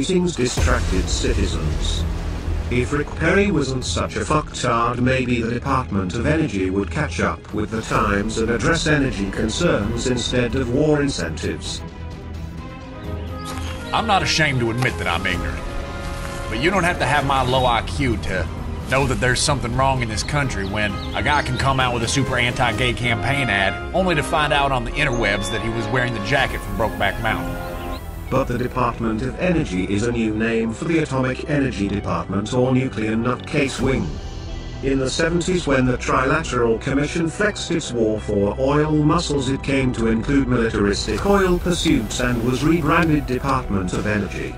meetings distracted citizens. If Rick Perry wasn't such a fucktard, maybe the Department of Energy would catch up with the times and address energy concerns instead of war incentives. I'm not ashamed to admit that I'm ignorant, but you don't have to have my low IQ to know that there's something wrong in this country when a guy can come out with a super anti-gay campaign ad only to find out on the interwebs that he was wearing the jacket from Brokeback Mountain. But the Department of Energy is a new name for the Atomic Energy Department, or Nuclear Nutcase Wing. In the 70s, when the Trilateral Commission flexed its war for oil muscles, it came to include militaristic oil pursuits and was rebranded Department of Energy.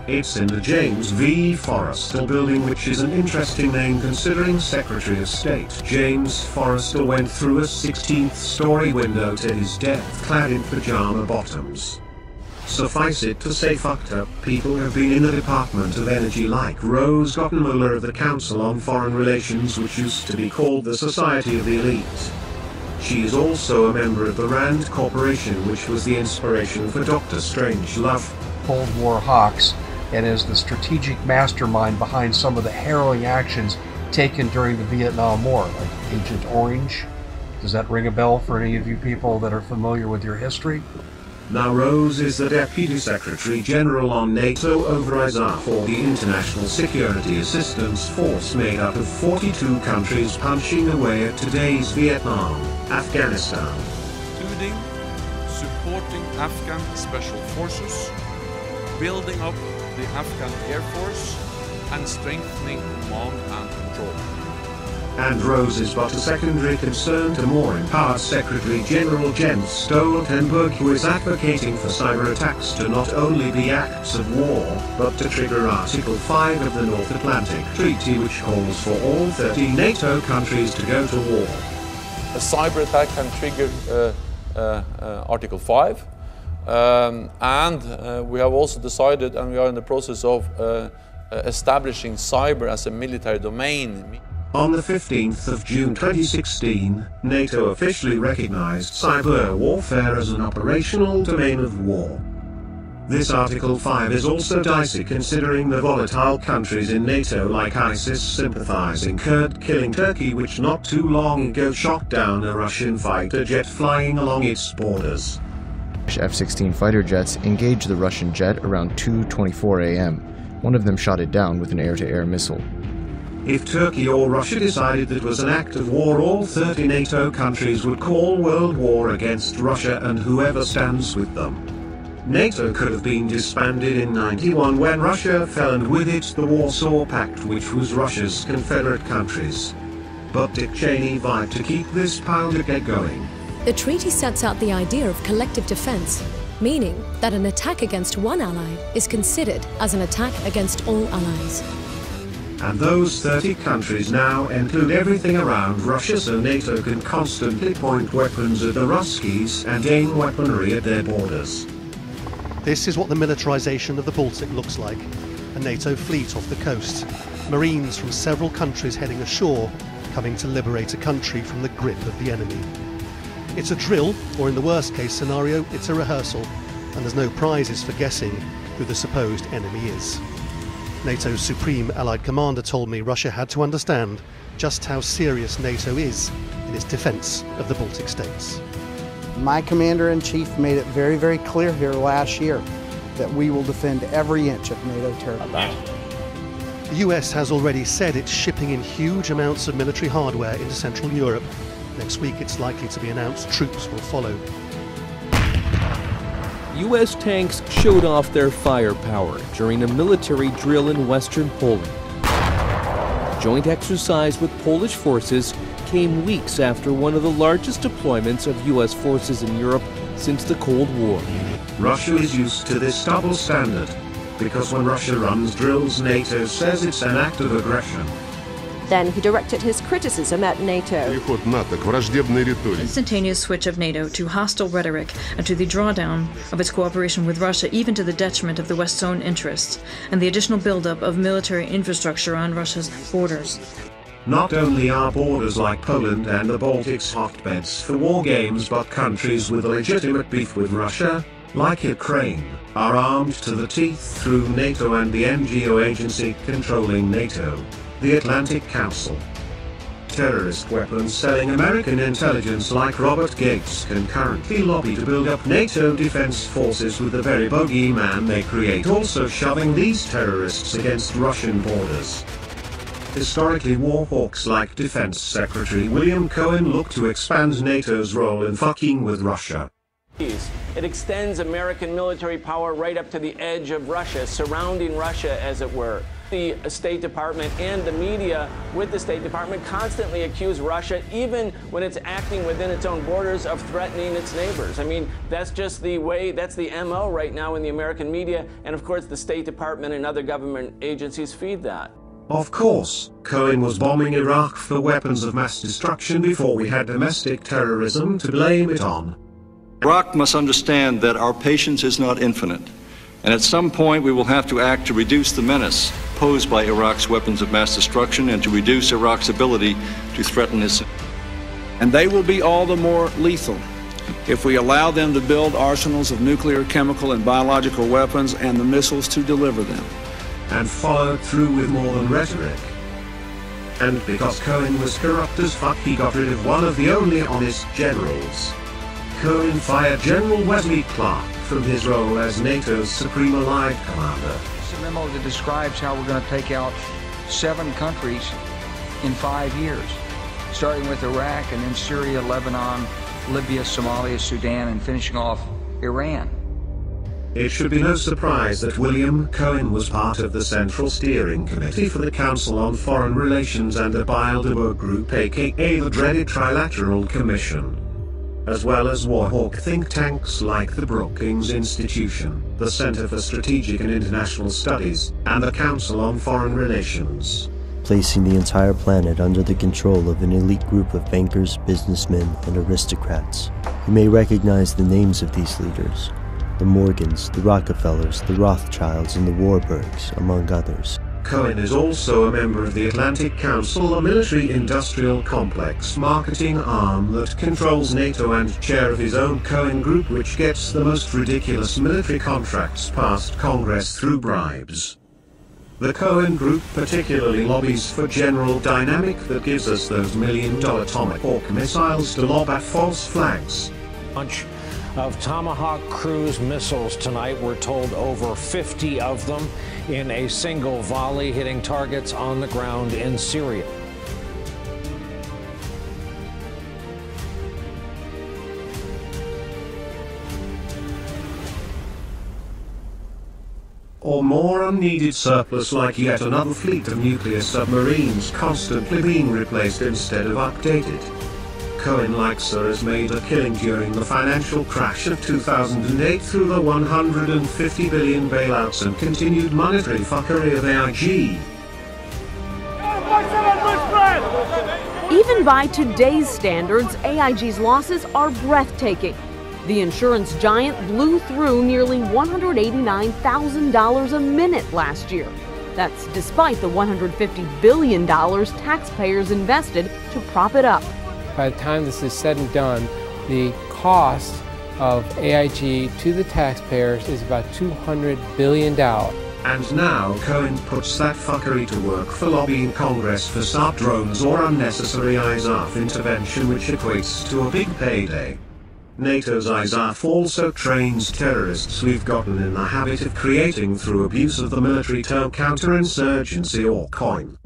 It's in the James V. Forrestal building, which is an interesting name considering Secretary of State James Forrestal went through a 16th-story window to his death clad in pajama bottoms. Suffice it to say, fucked up people have been in the Department of Energy, like Rose Gottenmuller of the Council on Foreign Relations, which used to be called the Society of the Elite. She is also a member of the RAND Corporation, which was the inspiration for Dr. Strangelove. Cold War hawks, and is the strategic mastermind behind some of the harrowing actions taken during the Vietnam War, like Agent Orange. Does that ring a bell for any of you people that are familiar with your history? Now Rose is the Deputy Secretary General on NATO over ISAF, for the International Security Assistance Force, made up of 42 countries punching away at today's Vietnam, Afghanistan. Including supporting Afghan Special Forces, building up the Afghan Air Force, and strengthening command and control. And Rose is but a secondary concern to more empowered Secretary General Jens Stoltenberg, who is advocating for cyberattacks to not only be acts of war, but to trigger Article 5 of the North Atlantic Treaty, which calls for all 30 NATO countries to go to war. A cyber attack can trigger Article 5, and we have also decided, and we are in the process of establishing cyber as a military domain. On the 15th of June 2016, NATO officially recognized cyber warfare as an operational domain of war. This Article 5 is also dicey, considering the volatile countries in NATO like ISIS sympathizing Kurd killing Turkey, which not too long ago shot down a Russian fighter jet flying along its borders. F-16 fighter jets engaged the Russian jet around 2:24 a.m. One of them shot it down with an air-to-air missile. If Turkey or Russia decided that it was an act of war, all 30 NATO countries would call world war against Russia and whoever stands with them. NATO could have been disbanded in '91 when Russia fell, and with it the Warsaw Pact, which was Russia's Confederate countries. But Dick Cheney vowed to keep this powder keg going. The treaty sets out the idea of collective defense, meaning that an attack against one ally is considered as an attack against all allies. And those 30 countries now include everything around Russia, so NATO can constantly point weapons at the Ruskies and aim weaponry at their borders. This is what the militarization of the Baltic looks like. A NATO fleet off the coast. Marines from several countries heading ashore, coming to liberate a country from the grip of the enemy. It's a drill, or in the worst case scenario, it's a rehearsal, and there's no prizes for guessing who the supposed enemy is. NATO's Supreme Allied Commander told me Russia had to understand just how serious NATO is in its defence of the Baltic states. My Commander-in-Chief made it very, very clear here last year that we will defend every inch of NATO territory. The US has already said it's shipping in huge amounts of military hardware into Central Europe. Next week it's likely to be announced troops will follow. U.S. tanks showed off their firepower during a military drill in western Poland. The joint exercise with Polish forces came weeks after one of the largest deployments of U.S. forces in Europe since the Cold War. Russia is used to this double standard, because when Russia runs drills, NATO says it's an act of aggression. Then he directed his criticism at NATO. Instantaneous switch of NATO to hostile rhetoric and to the drawdown of its cooperation with Russia, even to the detriment of the West's own interests, and the additional buildup of military infrastructure on Russia's borders. Not only are borders like Poland and the Baltics hotbeds for war games, but countries with a legitimate beef with Russia, like Ukraine, are armed to the teeth through NATO and the NGO agency controlling NATO, the Atlantic Council. Terrorist weapons selling American intelligence like Robert Gates can currently lobby to build up NATO defense forces with the very bogeyman they create also shoving these terrorists against Russian borders. Historically, war hawks like Defense Secretary William Cohen look to expand NATO's role in fucking with Russia. It extends American military power right up to the edge of Russia, surrounding Russia, as it were. The State Department and the media with the State Department constantly accuse Russia, even when it's acting within its own borders, of threatening its neighbors. I mean, that's just the way, that's the MO right now in the American media, and of course the State Department and other government agencies feed that. Of course, Cohen was bombing Iraq for weapons of mass destruction before we had domestic terrorism to blame it on. Iraq must understand that our patience is not infinite, and at some point we will have to act to reduce the menace posed by Iraq's weapons of mass destruction and to reduce Iraq's ability to threaten its. And they will be all the more lethal if we allow them to build arsenals of nuclear, chemical, and biological weapons and the missiles to deliver them. And followed through with more than rhetoric. And because Cohen was corrupt as fuck, he got rid of one of the only honest generals. Cohen fired General Wesley Clark from his role as NATO's Supreme Allied Commander. It's a memo that describes how we're going to take out 7 countries in 5 years, starting with Iraq and then Syria, Lebanon, Libya, Somalia, Sudan, and finishing off Iran. It should be no surprise that William Cohen was part of the Central Steering Committee for the Council on Foreign Relations and the Buildup group, aka the dreaded Trilateral Commission, as well as warhawk think tanks like the Brookings Institution, the Center for Strategic and International Studies, and the Council on Foreign Relations. Placing the entire planet under the control of an elite group of bankers, businessmen, and aristocrats. You may recognize the names of these leaders: the Morgans, the Rockefellers, the Rothschilds, and the Warburgs, among others. Cohen is also a member of the Atlantic Council, a military-industrial complex marketing arm that controls NATO, and chair of his own Cohen Group, which gets the most ridiculous military contracts past Congress through bribes. The Cohen Group particularly lobbies for General Dynamic that gives us those $1 million Tomahawk missiles to lob at false flags. Launch of Tomahawk cruise missiles tonight. We're told over 50 of them in a single volley hitting targets on the ground in Syria. Or more unneeded surplus, like yet another fleet of nuclear submarines constantly being replaced instead of updated. Cohen, like Sir, has made a killing during the financial crash of 2008 through the $150 billion bailouts and continued monetary fuckery of AIG. Even by today's standards, AIG's losses are breathtaking. The insurance giant blew through nearly $189,000 a minute last year. That's despite the $150 billion taxpayers invested to prop it up. By the time this is said and done, the cost of AIG to the taxpayers is about $200 billion. And now Cohen puts that fuckery to work for lobbying Congress for SAR drones or unnecessary ISAF intervention, which equates to a big payday. NATO's ISAF also trains terrorists we've gotten in the habit of creating through abuse of the military term counterinsurgency, or COIN.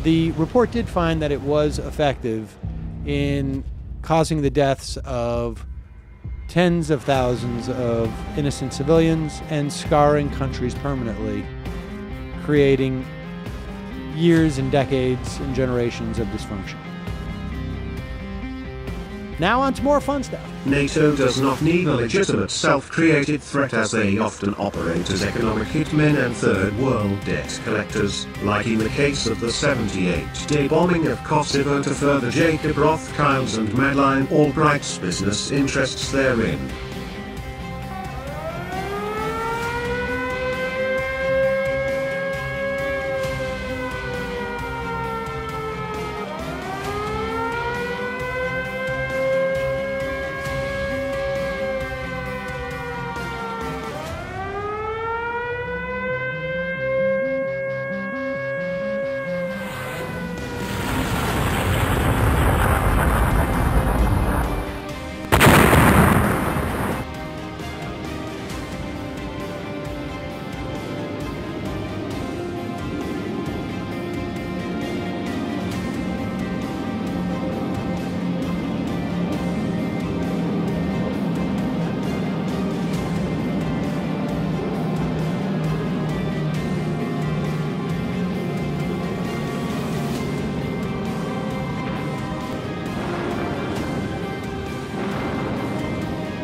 The report did find that it was effective in causing the deaths of tens of thousands of innocent civilians and scarring countries permanently, creating years and decades and generations of dysfunction. Now on to more fun stuff. NATO does not need a legitimate self-created threat, as they often operate as economic hitmen and third world debt collectors, like in the case of the 78-day bombing of Kosovo to further Jacob Rothschild's and Madeleine Albright's business interests therein.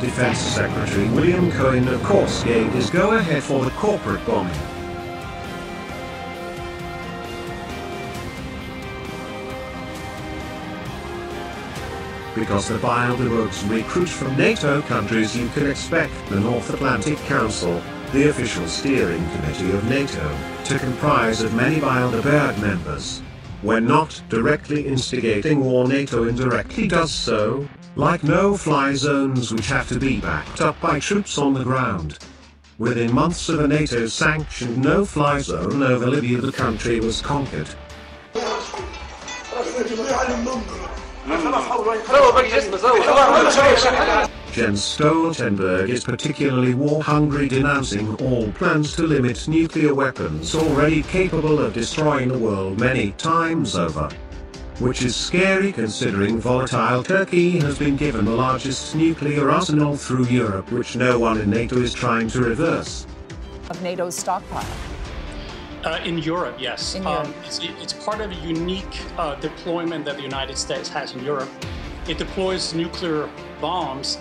Defense Secretary William Cohen of course gave his go-ahead for the corporate bombing. Because the Bilderbergs recruit from NATO countries, you can expect the North Atlantic Council, the official steering committee of NATO, to comprise of many Bilderberg members. When not directly instigating war, NATO indirectly does so, like no-fly zones which have to be backed up by troops on the ground. Within months of a NATO-sanctioned no-fly zone over Libya, the country was conquered. Jens Stoltenberg is particularly war-hungry, denouncing all plans to limit nuclear weapons already capable of destroying the world many times over. Which is scary considering volatile Turkey has been given the largest nuclear arsenal through Europe, which no one in NATO is trying to reverse. Of NATO's stockpile. In Europe, yes. In Europe. It's part of a unique deployment that the United States has in Europe. It deploys nuclear bombs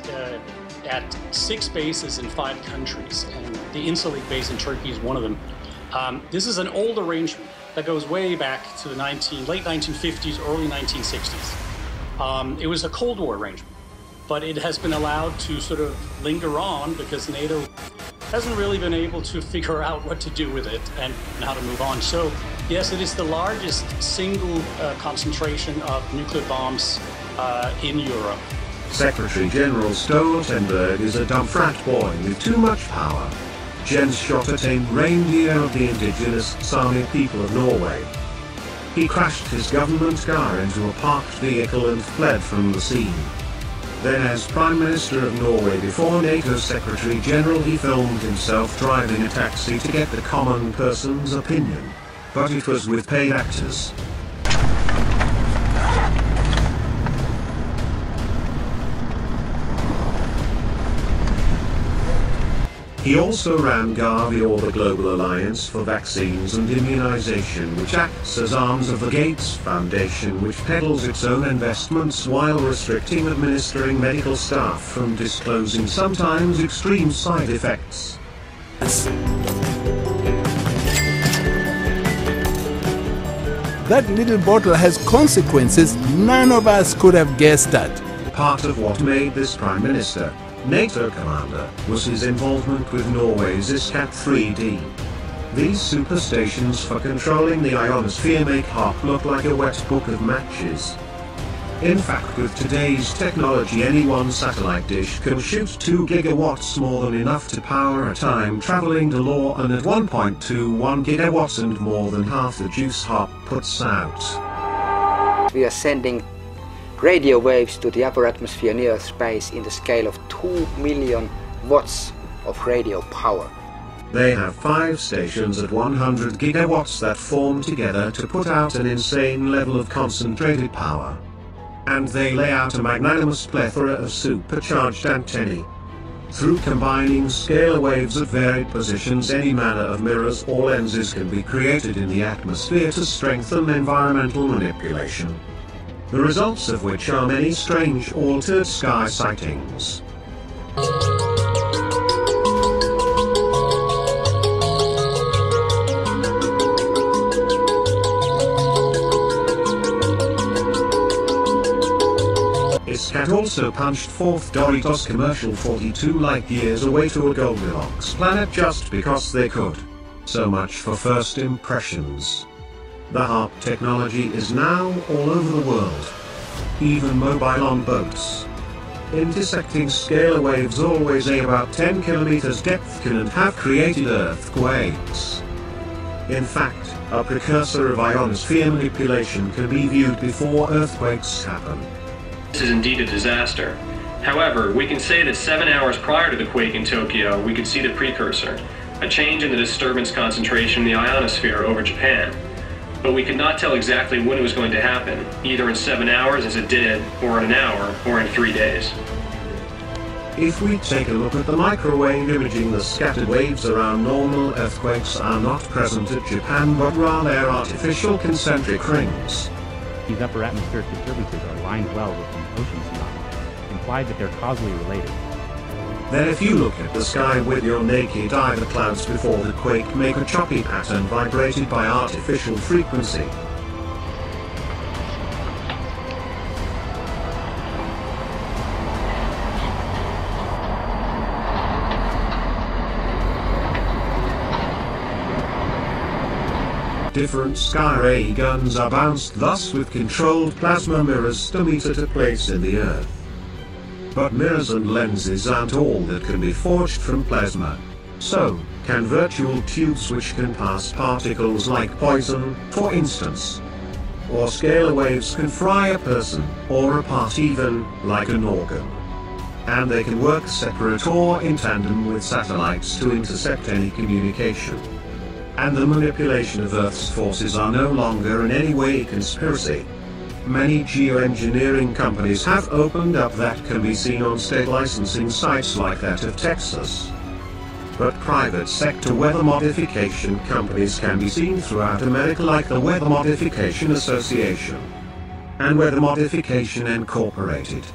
at 6 bases in 5 countries, and the Incirlik base in Turkey is one of them. This is an old arrangement that goes way back to the late 1950s, early 1960s. It was a Cold War arrangement, but it has been allowed to sort of linger on because NATO hasn't really been able to figure out what to do with it and how to move on. So yes, it is the largest single concentration of nuclear bombs in Europe. Secretary General Stoltenberg is a dumb frat boy with too much power. Jens shot a tame reindeer of the indigenous Sami people of Norway. He crashed his government car into a parked vehicle and fled from the scene. Then, as Prime Minister of Norway before NATO Secretary General, he filmed himself driving a taxi to get the common person's opinion. But it was with paid actors. He also ran Gavi, or the Global Alliance for Vaccines and Immunization, which acts as arms of the Gates Foundation, which peddles its own investments while restricting administering medical staff from disclosing sometimes extreme side effects. That little bottle has consequences none of us could have guessed at. Part of what made this Prime Minister NATO commander was his involvement with Norway's ISCAT 3D. These superstations for controlling the ionosphere make HARP look like a wet book of matches. In fact, with today's technology, any one satellite dish can shoot 2 gigawatts, more than enough to power a time-traveling DeLorean at 1.21 gigawatts and more than half the juice HARP puts out. We are sending radio waves to the upper atmosphere near space in the scale of 2 million watts of radio power. They have 5 stations at 100 gigawatts that form together to put out an insane level of concentrated power. And they lay out a magnanimous plethora of supercharged antennae. Through combining scalar waves at varied positions, any manner of mirrors or lenses can be created in the atmosphere to strengthen environmental manipulation. The results of which are many strange altered sky sightings. ISCAT also punched forth Doritos commercial 42 light years away to a Goldilocks planet just because they could. So much for first impressions. The HARP technology is now all over the world. Even mobile on boats. Intersecting scalar waves always about 10 kilometers depth can and have created earthquakes. In fact, a precursor of ionosphere manipulation can be viewed before earthquakes happen. This is indeed a disaster. However, we can say that 7 hours prior to the quake in Tokyo, we could see the precursor, a change in the disturbance concentration in the ionosphere over Japan. But we could not tell exactly when it was going to happen, either in 7 hours as it did, or in an hour, or in 3 days. If we take a look at the microwave imaging, the scattered waves around normal earthquakes are not present at Japan, but rather artificial concentric rings. These upper atmospheric disturbances are aligned well with the ocean phenomena, implied that they're causally related. Then if you look at the sky with your naked eye, the clouds before the quake make a choppy pattern vibrated by artificial frequency. Different sky ray guns are bounced thus with controlled plasma mirrors to meet at a place in the Earth. But mirrors and lenses aren't all that can be forged from plasma. So, can virtual tubes which can pass particles like poison, for instance? Or scalar waves can fry a person, or a part even, like an organ. And they can work separate or in tandem with satellites to intercept any communication. And the manipulation of Earth's forces are no longer in any way a conspiracy. Many geoengineering companies have opened up that can be seen on state licensing sites like that of Texas. But private sector weather modification companies can be seen throughout America like the Weather Modification Association and Weather Modification Incorporated.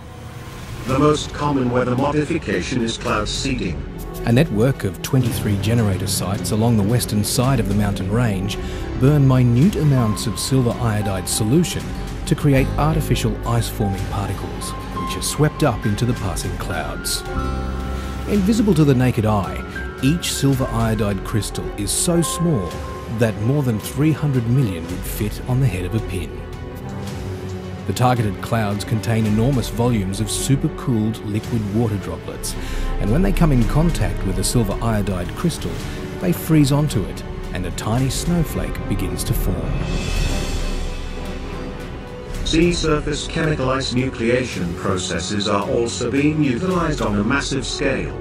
The most common weather modification is cloud seeding. A network of 23 generator sites along the western side of the mountain range burn minute amounts of silver iodide solution to create artificial ice-forming particles, which are swept up into the passing clouds. Invisible to the naked eye, each silver iodide crystal is so small that more than 300 million would fit on the head of a pin. The targeted clouds contain enormous volumes of supercooled liquid water droplets, and when they come in contact with a silver iodide crystal, they freeze onto it, and a tiny snowflake begins to form. Sea surface chemical ice nucleation processes are also being utilized on a massive scale.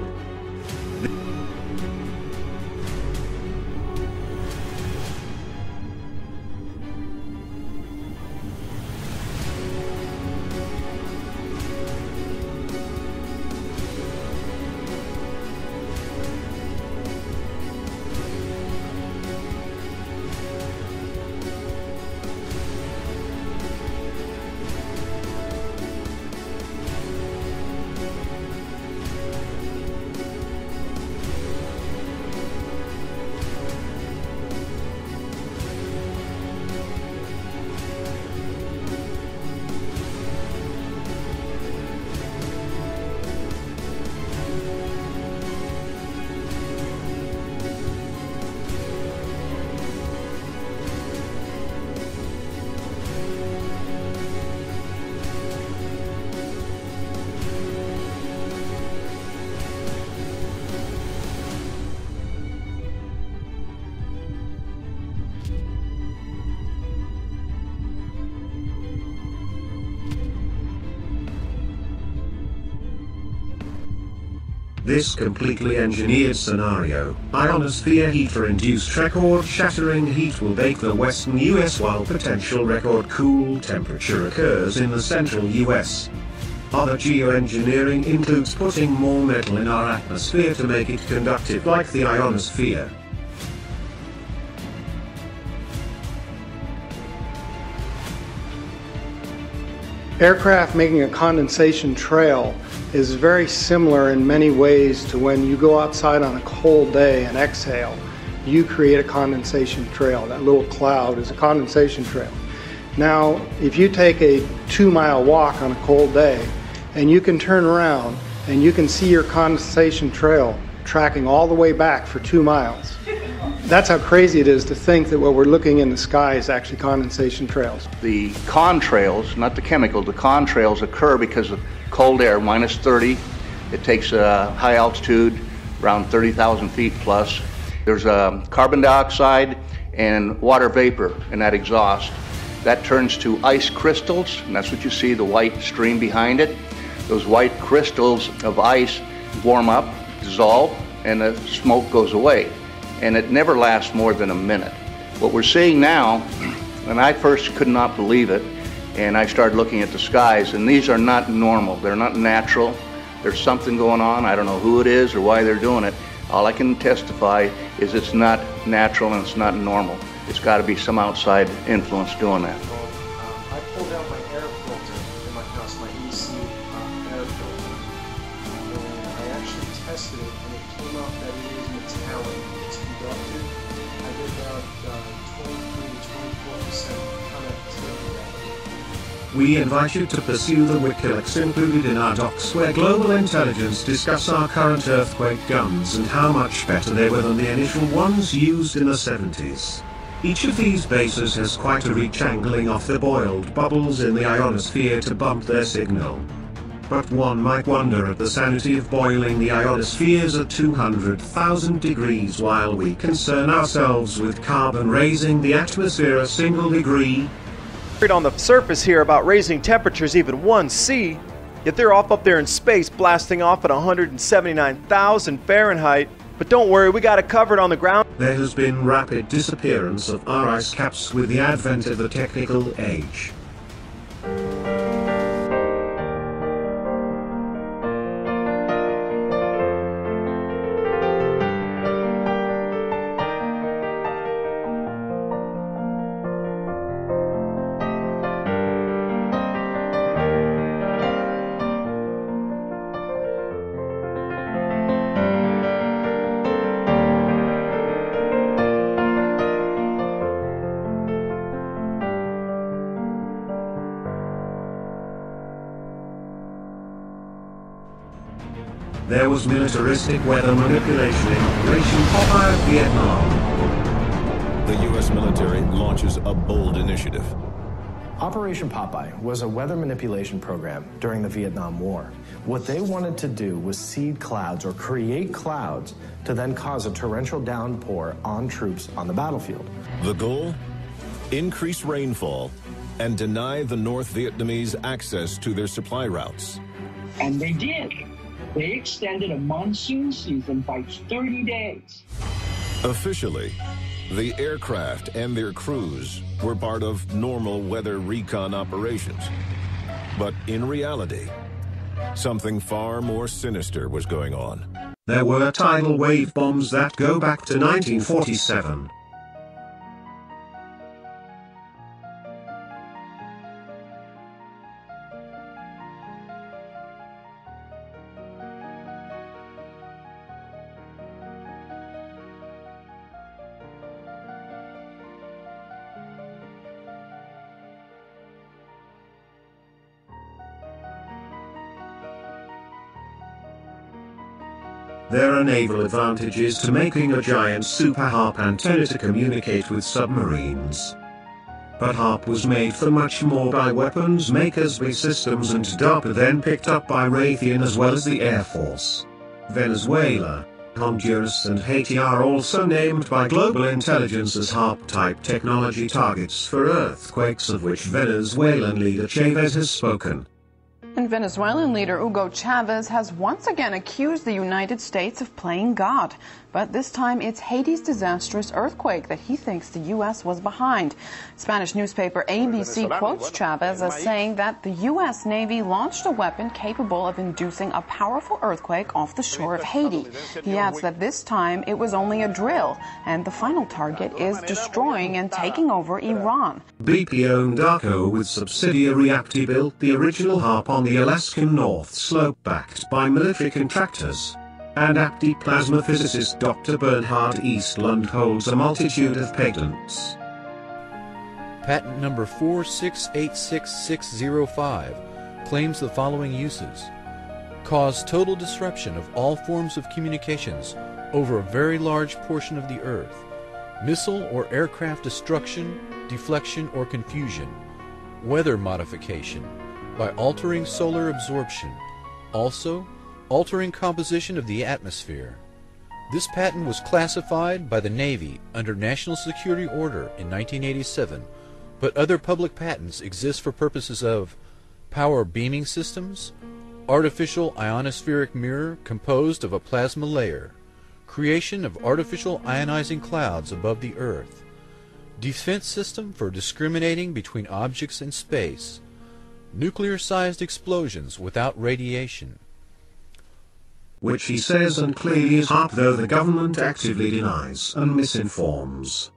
This completely engineered scenario, ionosphere heater-induced record-shattering heat will bake the western US while potential record cool temperature occurs in the central US. Other geoengineering includes putting more metal in our atmosphere to make it conductive like the ionosphere. Aircraft making a condensation trail is very similar in many ways to when you go outside on a cold day and exhale. You create a condensation trail. That little cloud is a condensation trail. Now, if you take a 2-mile walk on a cold day and you can turn around and you can see your condensation trail tracking all the way back for 2 miles. That's how crazy it is to think that what we're looking in the sky is actually condensation trails. The contrails, not the chemical, the contrails occur because of cold air, minus 30. It takes a high altitude, around 30,000 feet plus. There's carbon dioxide and water vapor in that exhaust. That turns to ice crystals, and that's what you see, the white stream behind it. Those white crystals of ice warm up, dissolve, and the smoke goes away. And it never lasts more than a minute. What we're seeing now, and I first could not believe it, and I started looking at the skies, and these are not normal, they're not natural. There's something going on, I don't know who it is or why they're doing it. All I can testify is it's not natural and it's not normal. It's got to be some outside influence doing that. I pulled out my air filter in my house, my EC air filter, and I actually tested We invite you to pursue the wiki links included in our docs where global intelligence discuss our current earthquake guns and how much better they were than the initial ones used in the 70s. Each of these bases has quite a reach angling off the boiled bubbles in the ionosphere to bump their signal. But one might wonder at the sanity of boiling the ionospheres at 200,000 degrees while we concern ourselves with carbon raising the atmosphere a single degree. On the surface here about raising temperatures even 1°C, yet they're off up there in space blasting off at 179,000 Fahrenheit. But don't worry, we got it covered on the ground. There has been rapid disappearance of our ice caps with the advent of the technical age. There was militaristic weather manipulation in Operation Popeye of Vietnam. The U.S. military launches a bold initiative. Operation Popeye was a weather manipulation program during the Vietnam War. What they wanted to do was seed clouds or create clouds to then cause a torrential downpour on troops on the battlefield. The goal? Increase rainfall and deny the North Vietnamese access to their supply routes. And they did. They extended a monsoon season by 30 days. Officially, the aircraft and their crews were part of normal weather recon operations. But in reality, something far more sinister was going on. There were tidal wave bombs that go back to 1947. There are naval advantages to making a giant super HARP antenna to communicate with submarines. But HARP was made for much more by weapons makers B Systems and DARPA, then picked up by Raytheon as well as the Air Force. Venezuela, Honduras and Haiti are also named by global intelligence as HARP-type technology targets for earthquakes, of which Venezuelan leader Chavez has spoken. And Venezuelan leader Hugo Chavez has once again accused the United States of playing God. But this time it's Haiti's disastrous earthquake that he thinks the U.S. was behind. Spanish newspaper ABC quotes Chavez as saying that the U.S. Navy launched a weapon capable of inducing a powerful earthquake off the shore of Haiti. He adds that this time it was only a drill, and the final target is destroying and taking over Iran. BP-owned ARCO with subsidiary APTI built the original HARP on the Alaskan North Slope, backed by military contractors. And APTI plasma physicist Dr. Bernhard Eastlund holds a multitude of patents. Patent number 4686605 claims the following uses: cause total disruption of all forms of communications over a very large portion of the Earth, missile or aircraft destruction, deflection, or confusion, weather modification, by altering solar absorption, also altering composition of the atmosphere. This patent was classified by the Navy under National Security Order in 1987, but other public patents exist for purposes of power beaming systems, artificial ionospheric mirror composed of a plasma layer, creation of artificial ionizing clouds above the Earth, defense system for discriminating between objects in space, nuclear-sized explosions without radiation. Which he says and clearly is HARP, though the government actively denies and misinforms.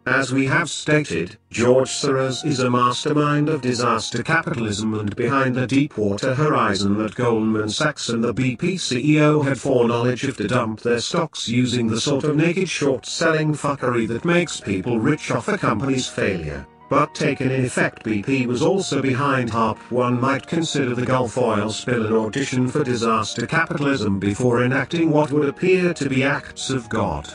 As we have stated, George Soros is a mastermind of disaster capitalism, and behind the Deepwater Horizon that Goldman Sachs and the BP CEO had foreknowledge of to dump their stocks using the sort of naked short-selling fuckery that makes people rich off a company's failure. But taken in effect, BP was also behind HARP. One might consider the Gulf oil spill an audition for disaster capitalism before enacting what would appear to be acts of God.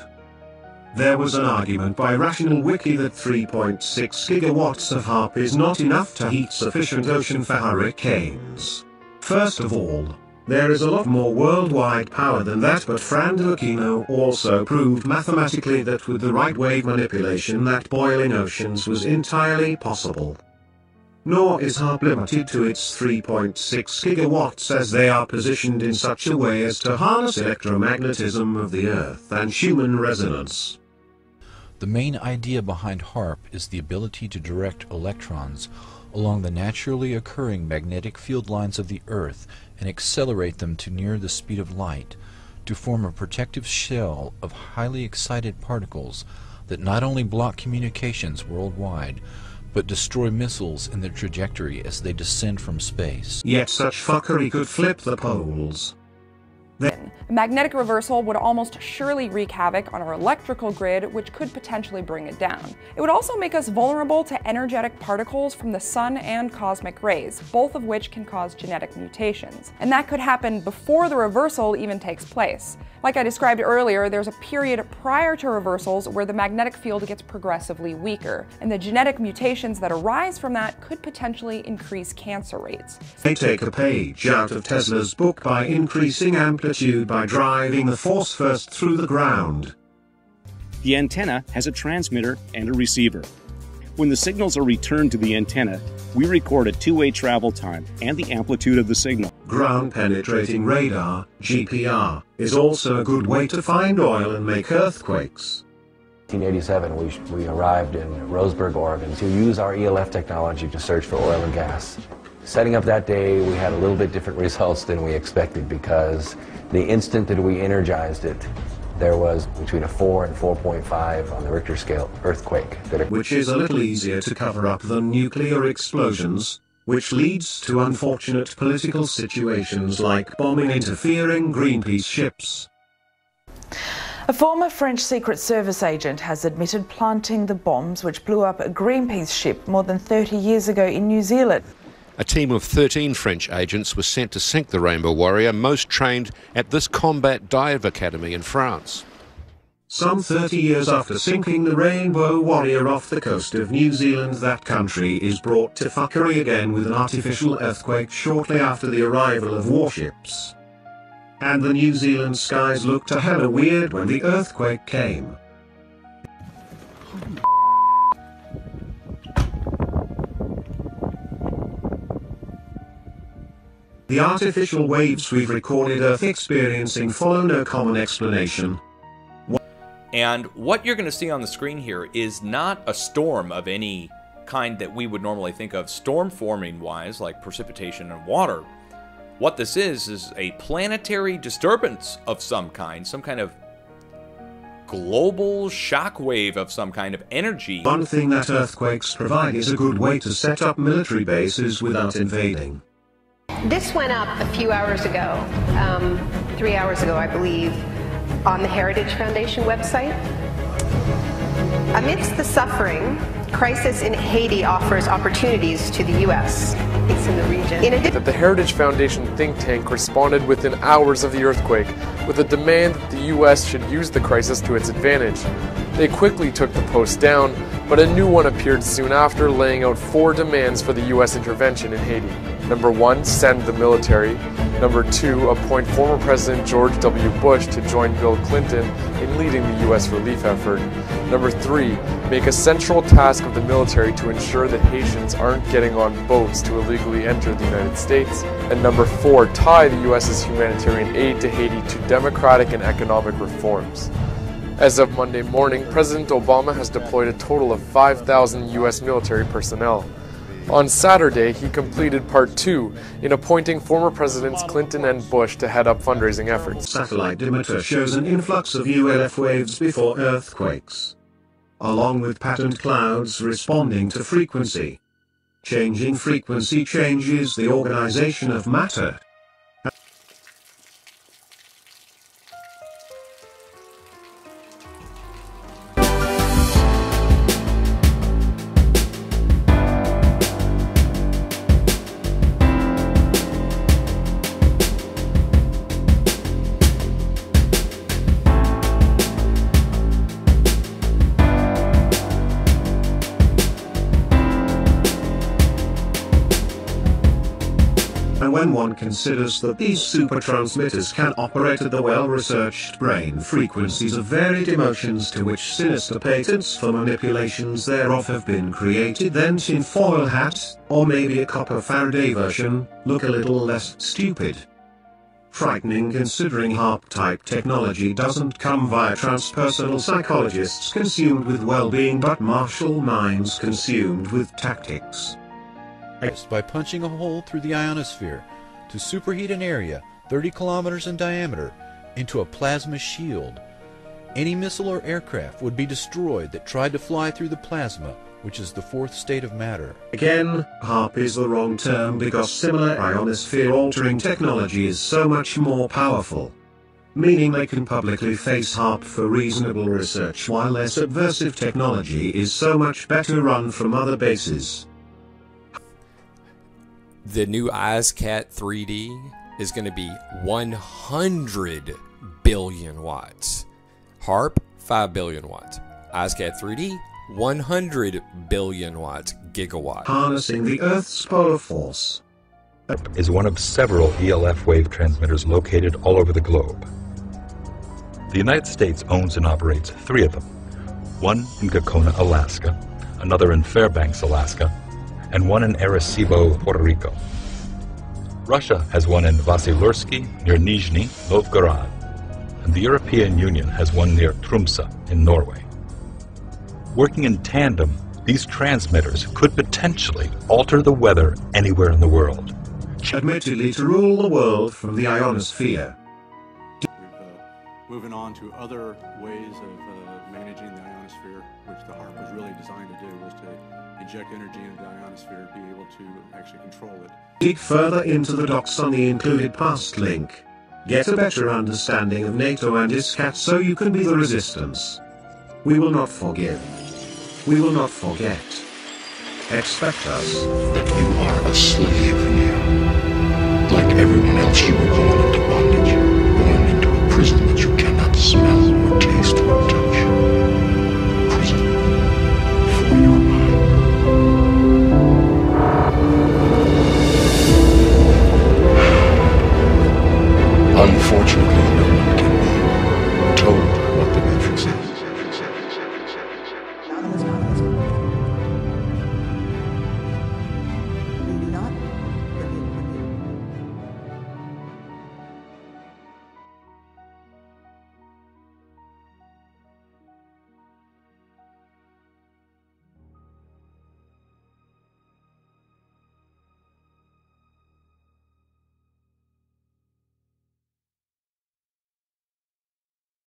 There was an argument by Rational Wiki that 3.6 gigawatts of HARP is not enough to heat sufficient ocean for hurricanes. First of all, there is a lot more worldwide power than that, but Franduchino also proved mathematically that with the right wave manipulation that boiling oceans was entirely possible. Nor is HARP limited to its 3.6 gigawatts, as they are positioned in such a way as to harness electromagnetism of the Earth and Schumann resonance. The main idea behind HARP is the ability to direct electrons along the naturally occurring magnetic field lines of the Earth and accelerate them to near the speed of light, to form a protective shell of highly excited particles that not only block communications worldwide, but destroy missiles in their trajectory as they descend from space. Yet such fuckery could flip the poles. Magnetic reversal would almost surely wreak havoc on our electrical grid, which could potentially bring it down. It would also make us vulnerable to energetic particles from the sun and cosmic rays, both of which can cause genetic mutations. And that could happen before the reversal even takes place. Like I described earlier, there's a period prior to reversals where the magnetic field gets progressively weaker, and the genetic mutations that arise from that could potentially increase cancer rates. They take a page out of Tesla's book by increasing amplitude by driving the force first through the ground. The antenna has a transmitter and a receiver. When the signals are returned to the antenna, we record a two-way travel time and the amplitude of the signal. Ground-penetrating radar, GPR, is also a good way to find oil and make earthquakes. In 1987, we arrived in Roseburg, Oregon to use our ELF technology to search for oil and gas. Setting up that day, we had a little bit different results than we expected, because the instant that we energized it, there was between a 4 and 4.5 on the Richter scale earthquake. Which is a little easier to cover up than nuclear explosions, which leads to unfortunate political situations like bombing interfering Greenpeace ships. A former French Secret Service agent has admitted planting the bombs which blew up a Greenpeace ship more than 30 years ago in New Zealand. A team of 13 French agents was sent to sink the Rainbow Warrior, most trained at this combat dive academy in France. Some 30 years after sinking the Rainbow Warrior off the coast of New Zealand, that country is brought to fuckery again with an artificial earthquake shortly after the arrival of warships. And the New Zealand skies looked a hella weird when the earthquake came. The artificial waves we've recorded Earth experiencing follow no common explanation. And what you're going to see on the screen here is not a storm of any kind that we would normally think of storm forming wise, like precipitation and water. What this is a planetary disturbance of some kind of global shockwave of some kind of energy. One thing that earthquakes provide is a good way to set up military bases without invading. This went up a few hours ago, 3 hours ago, I believe, on the Heritage Foundation website. Amidst the suffering, crisis in Haiti offers opportunities to the U.S. It's in the region. That the Heritage Foundation think tank responded within hours of the earthquake with a demand that the U.S. should use the crisis to its advantage. They quickly took the post down, but a new one appeared soon after, laying out 4 demands for the U.S. intervention in Haiti. Number 1, send the military. Number 2, appoint former President George W. Bush to join Bill Clinton in leading the U.S. relief effort. Number 3, make a central task of the military to ensure that Haitians aren't getting on boats to illegally enter the United States. And number 4, tie the U.S.'s humanitarian aid to Haiti to democratic and economic reforms. As of Monday morning, President Obama has deployed a total of 5,000 U.S. military personnel. On Saturday, he completed Part 2 in appointing former Presidents Clinton and Bush to head up fundraising efforts. Satellite imager shows an influx of ULF waves before earthquakes, along with patterned clouds responding to frequency. Changing frequency changes the organization of matter. And when one considers that these super transmitters can operate at the well-researched brain frequencies of varied emotions to which sinister patents for manipulations thereof have been created, then tinfoil hat, or maybe a copper Faraday version, look a little less stupid. Frightening considering HARP-type technology doesn't come via transpersonal psychologists consumed with well-being but martial minds consumed with tactics. By punching a hole through the ionosphere to superheat an area 30 kilometers in diameter into a plasma shield. Any missile or aircraft would be destroyed that tried to fly through the plasma, which is the fourth state of matter. Again, HARP is the wrong term because similar ionosphere-altering technology is so much more powerful. Meaning they can publicly face HARP for reasonable research while their subversive technology is so much better run from other bases. The new EISCAT 3D is going to be 100 billion watts. HARP, 5 billion watts. EISCAT 3D, 100 billion watts, gigawatt. Harnessing the Earth's polar force is one of several ELF wave transmitters located all over the globe. The United States owns and operates 3 of them. One in Gacona, Alaska, another in Fairbanks, Alaska, and one in Arecibo, Puerto Rico. Russia has one in Vasilursky near Nizhny Novgorod, and the European Union has one near Tromsø in Norway. Working in tandem, these transmitters could potentially alter the weather anywhere in the world. Admittedly to rule the world from the ionosphere. Moving on to other ways of managing the ionosphere, which the HARP was really designed to do, was to inject energy into the ionosphere, be able to actually control it. Dig further into the docs on the included past link. Get a better understanding of Nato and ISCAT so you can be the resistance. We will not forgive. We will not forget. Expect us. You are a slave now. Like everyone else, you were born into bondage, born into a prison that you cannot smell.